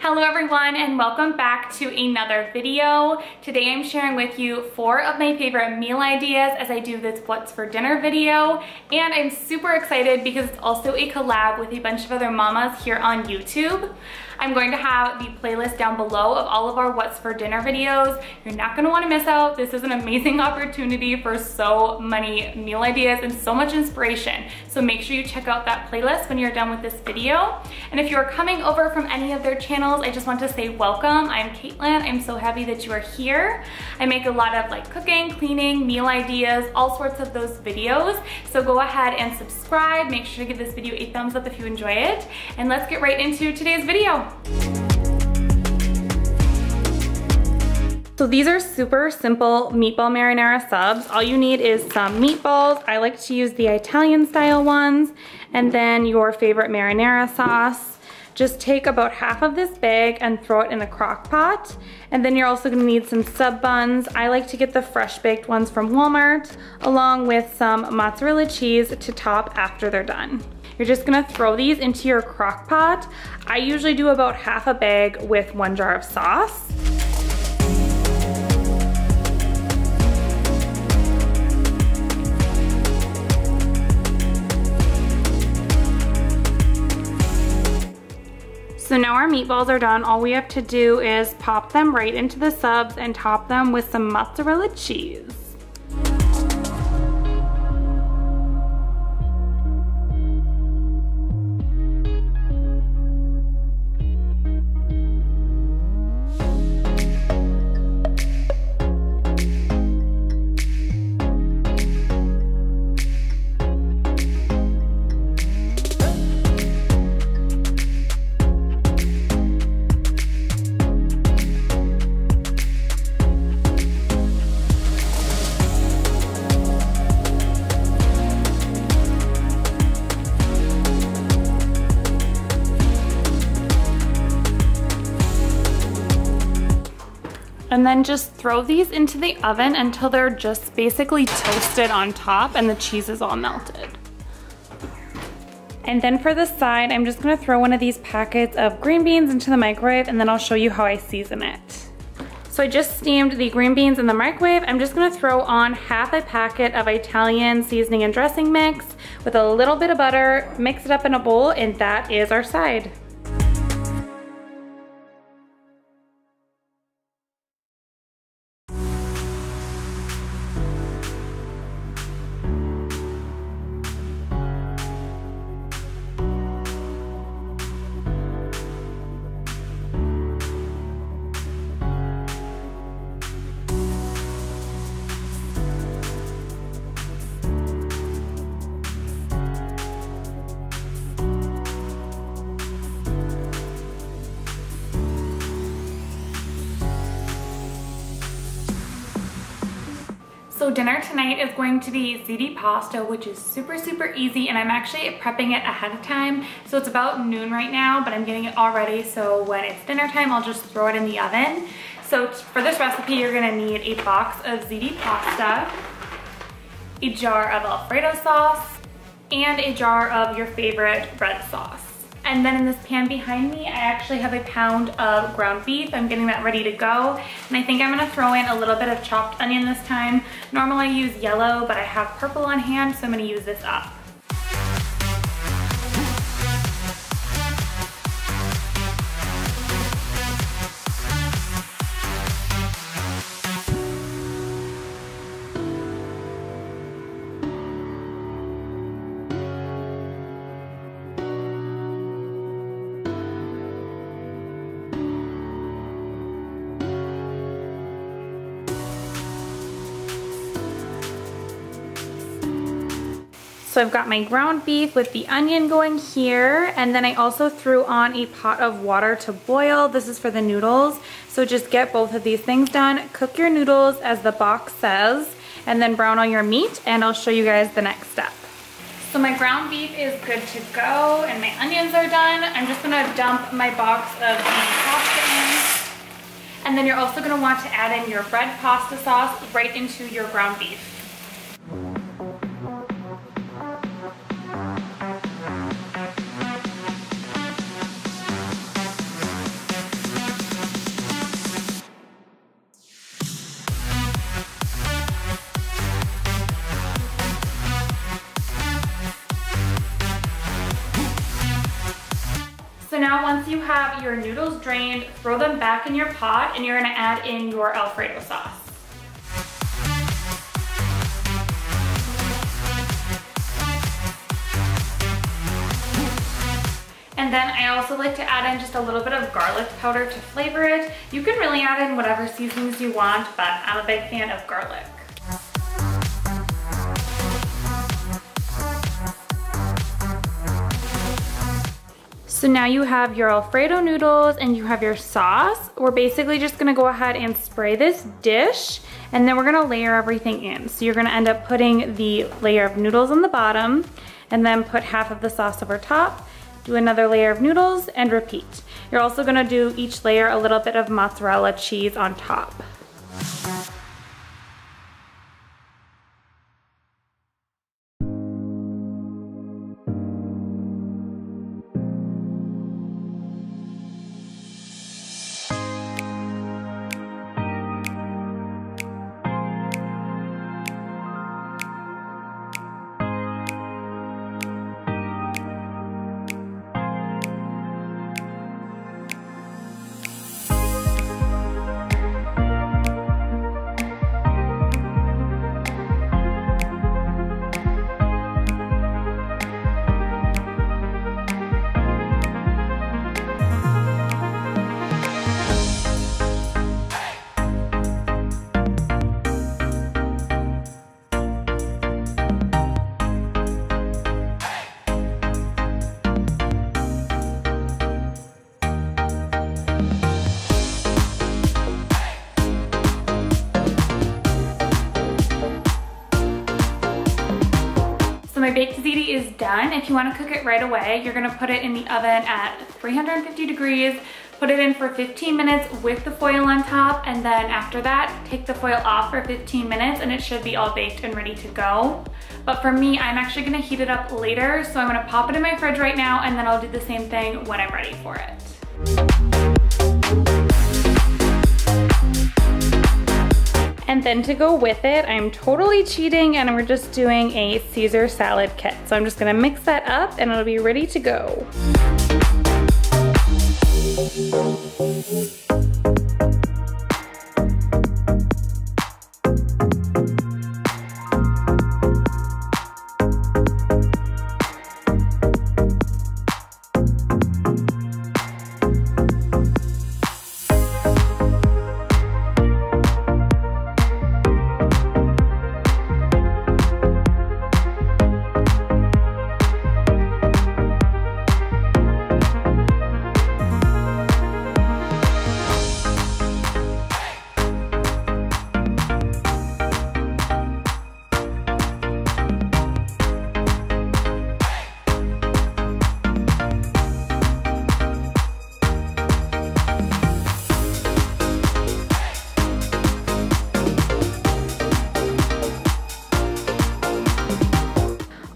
Hello everyone and welcome back to another video. Today I'm sharing with you 4 of my favorite meal ideas as I do this what's for dinner video, and I'm super excited because it's also a collab with a bunch of other mamas here on YouTube. I'm going to have the playlist down below of all of our what's for dinner videos. You're not going to want to miss out. This is an amazing opportunity for so many meal ideas and so much inspiration. So make sure you check out that playlist when you're done with this video. And if you're coming over from any of their channels, I just want to say welcome. I'm Caitlin. I'm so happy that you are here. I make a lot of like cooking, cleaning, meal ideas, all sorts of those videos. So go ahead and subscribe. Make sure to give this video a thumbs up if you enjoy it. And let's get right into today's video. So these are super simple meatball marinara subs. All you need is some meatballs. I like to use the Italian style ones, and then your favorite marinara sauce. Just take about half of this bag and throw it in a crock pot. And then you're also gonna need some sub buns. I like to get the fresh baked ones from Walmart, along with some mozzarella cheese to top after they're done. You're just gonna throw these into your crock pot. I usually do about half a bag with 1 jar of sauce. So now our meatballs are done. All we have to do is pop them right into the subs and top them with some mozzarella cheese. And then just throw these into the oven until they're just basically toasted on top and the cheese is all melted. And then for the side, I'm just gonna throw one of these packets of green beans into the microwave, and then I'll show you how I season it. So I just steamed the green beans in the microwave. I'm just gonna throw on half a packet of Italian seasoning and dressing mix with a little bit of butter, mix it up in a bowl, and that is our side. So dinner tonight is going to be ziti pasta, which is super easy, and I'm actually prepping it ahead of time. So it's about noon right now, but I'm getting it all ready, so when it's dinner time, I'll just throw it in the oven. So for this recipe, you're gonna need a box of ziti pasta, a jar of Alfredo sauce, and a jar of your favorite red sauce. And then in this pan behind me, I actually have a pound of ground beef. I'm getting that ready to go. And I think I'm gonna throw in a little bit of chopped onion this time. Normally I use yellow, but I have purple on hand, so I'm gonna use this up. So I've got my ground beef with the onion going here, and then I also threw on a pot of water to boil. This is for the noodles. So just get both of these things done. Cook your noodles as the box says, and then brown all your meat, and I'll show you guys the next step. So my ground beef is good to go, and my onions are done. I'm just gonna dump my box of the pasta in. And then you're also gonna want to add in your red pasta sauce right into your ground beef. So now once you have your noodles drained, throw them back in your pot and you're gonna add in your Alfredo sauce. And then I also like to add in just a little bit of garlic powder to flavor it. You can really add in whatever seasonings you want, but I'm a big fan of garlic. So now you have your Alfredo noodles and you have your sauce. We're basically just gonna go ahead and spray this dish and then we're gonna layer everything in. So you're gonna end up putting the layer of noodles on the bottom and then put half of the sauce over top, do another layer of noodles and repeat. You're also gonna do each layer a little bit of mozzarella cheese on top. So my baked ziti is done. If you want to cook it right away, you're gonna put it in the oven at 350 degrees, put it in for 15 minutes with the foil on top, and then after that, take the foil off for 15 minutes and it should be all baked and ready to go. But for me, I'm actually gonna heat it up later, so I'm gonna pop it in my fridge right now and then I'll do the same thing when I'm ready for it. And then to go with it, I'm totally cheating and we're just doing a Caesar salad kit. So I'm just gonna mix that up and it'll be ready to go.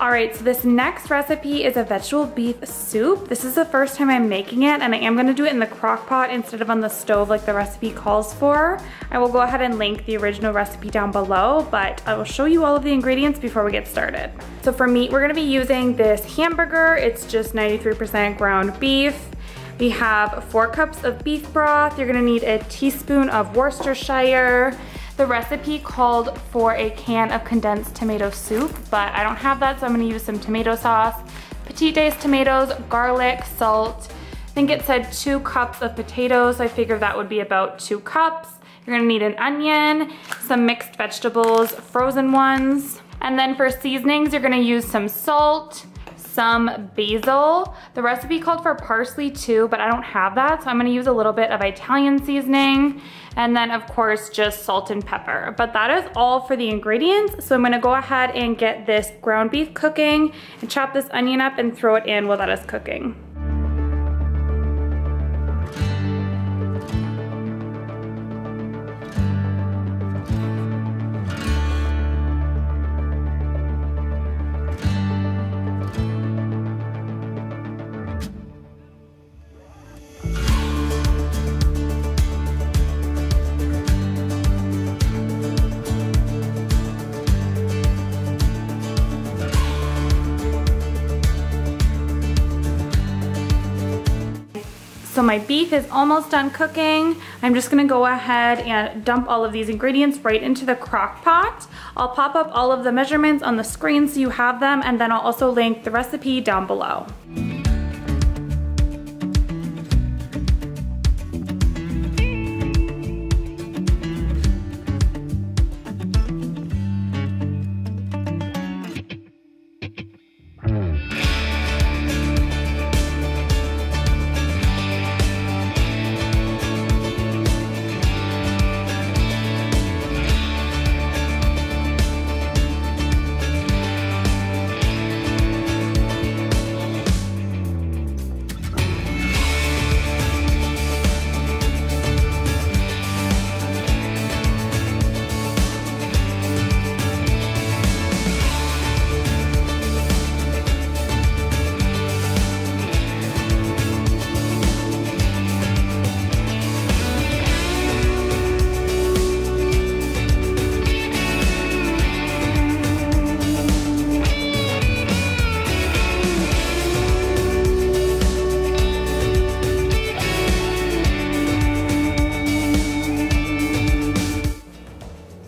Alright, so this next recipe is a vegetable beef soup. This is the first time I'm making it and I am gonna do it in the crock pot instead of on the stove like the recipe calls for. I will go ahead and link the original recipe down below, but I will show you all of the ingredients before we get started. So for meat, we're gonna be using this hamburger. It's just 93% ground beef. We have 4 cups of beef broth. You're gonna need a teaspoon of Worcestershire. The recipe called for a can of condensed tomato soup, but I don't have that, so I'm gonna use some tomato sauce, petite diced tomatoes, garlic, salt. I think it said 2 cups of potatoes, so I figured that would be about 2 cups. You're gonna need an onion, some mixed vegetables, frozen ones. And then for seasonings, you're gonna use some salt, some basil. The recipe called for parsley too, but I don't have that, so I'm gonna use a little bit of Italian seasoning, and then of course just salt and pepper. But that is all for the ingredients, so I'm gonna go ahead and get this ground beef cooking and chop this onion up and throw it in while that is cooking. So my beef is almost done cooking. I'm just gonna go ahead and dump all of these ingredients right into the crock pot. I'll pop up all of the measurements on the screen so you have them, and then I'll also link the recipe down below.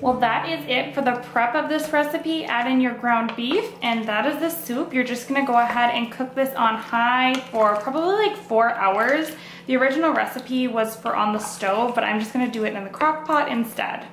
Well, that is it for the prep of this recipe. Add in your ground beef, and that is the soup. You're just gonna go ahead and cook this on high for probably like 4 hours. The original recipe was for on the stove, but I'm just gonna do it in the crock pot instead.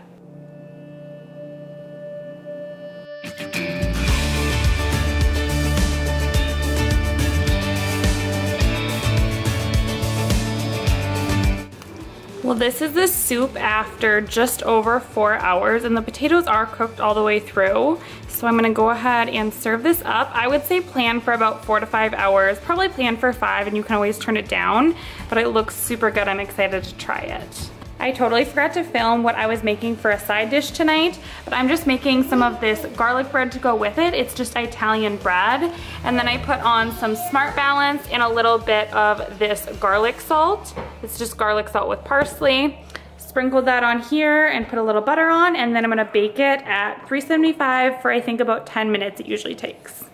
Well, this is the soup after just over 4 hours, and the potatoes are cooked all the way through. So I'm gonna go ahead and serve this up. I would say plan for about 4 to 5 hours, probably plan for 5, and you can always turn it down, but it looks super good. I'm excited to try it. I totally forgot to film what I was making for a side dish tonight, but I'm just making some of this garlic bread to go with it. It's just Italian bread. And then I put on some Smart Balance and a little bit of this garlic salt. It's just garlic salt with parsley. Sprinkled that on here and put a little butter on, and then I'm gonna bake it at 375 for I think about 10 minutes it usually takes.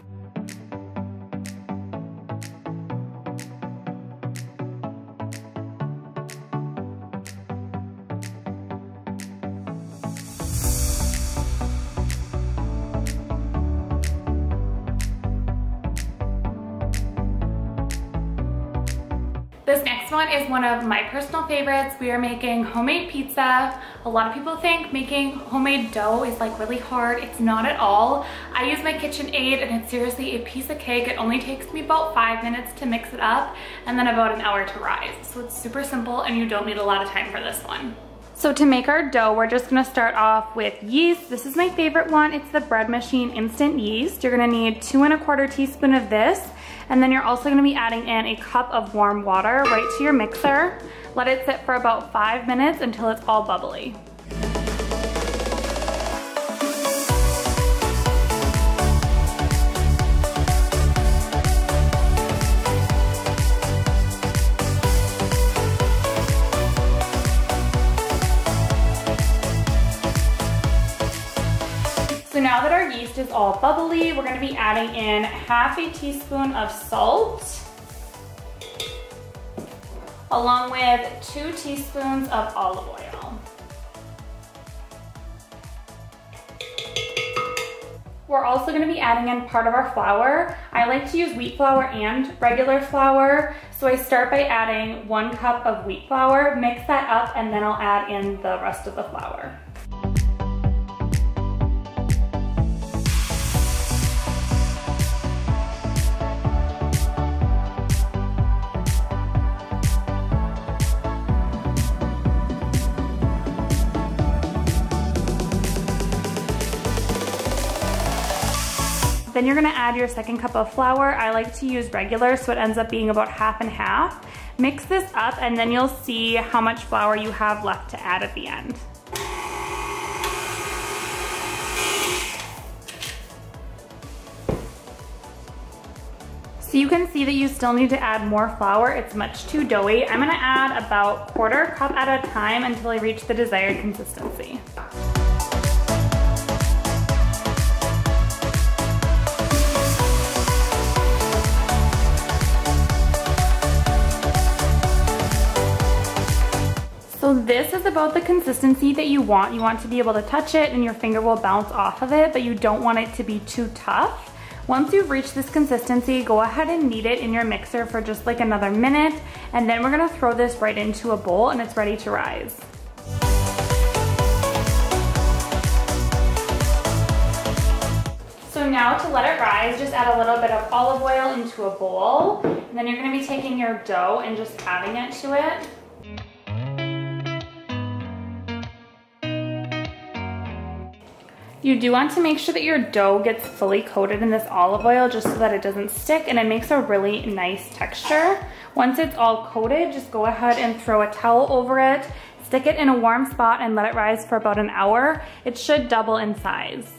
This next one is one of my personal favorites. We are making homemade pizza. A lot of people think making homemade dough is like really hard. It's not at all. I use my KitchenAid, and it's seriously a piece of cake. It only takes me about 5 minutes to mix it up and then about an hour to rise. So it's super simple, and you don't need a lot of time for this one. So to make our dough, we're just gonna start off with yeast. This is my favorite one. It's the Bread Machine Instant Yeast. You're gonna need 2 1/4 teaspoons of this. And then you're also gonna be adding in a cup of warm water right to your mixer. Let it sit for about 5 minutes until it's all bubbly. So now that our yeast is all bubbly, we're gonna be adding in 1/2 teaspoon of salt, along with 2 teaspoons of olive oil. We're also gonna be adding in part of our flour. I like to use wheat flour and regular flour, so I start by adding 1 cup of wheat flour, mix that up, and then I'll add in the rest of the flour. Then you're gonna add your 2nd cup of flour. I like to use regular, so it ends up being about 1/2 and 1/2. Mix this up, and then you'll see how much flour you have left to add at the end. So you can see that you still need to add more flour. It's much too doughy. I'm gonna add about 1/4 cup at a time until I reach the desired consistency. So this is about the consistency that you want. You want to be able to touch it and your finger will bounce off of it, but you don't want it to be too tough. Once you've reached this consistency, go ahead and knead it in your mixer for just like another minute, and then we're gonna throw this right into a bowl and it's ready to rise. So now to let it rise, just add a little bit of olive oil into a bowl, and then you're gonna be taking your dough and just adding it to it. You do want to make sure that your dough gets fully coated in this olive oil just so that it doesn't stick, and it makes a really nice texture. Once it's all coated, just go ahead and throw a towel over it, stick it in a warm spot and let it rise for about an hour. It should double in size.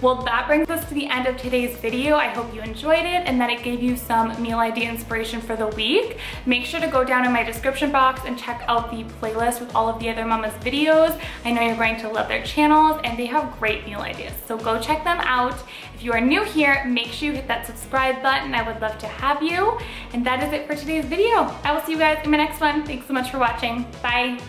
Well, that brings us to the end of today's video. I hope you enjoyed it and that it gave you some meal idea inspiration for the week. Make sure to go down in my description box and check out the playlist with all of the other mamas videos. I know you're going to love their channels and they have great meal ideas, so go check them out. If you are new here, make sure you hit that subscribe button. I would love to have you. And that is it for today's video. I will see you guys in my next one. Thanks so much for watching. Bye.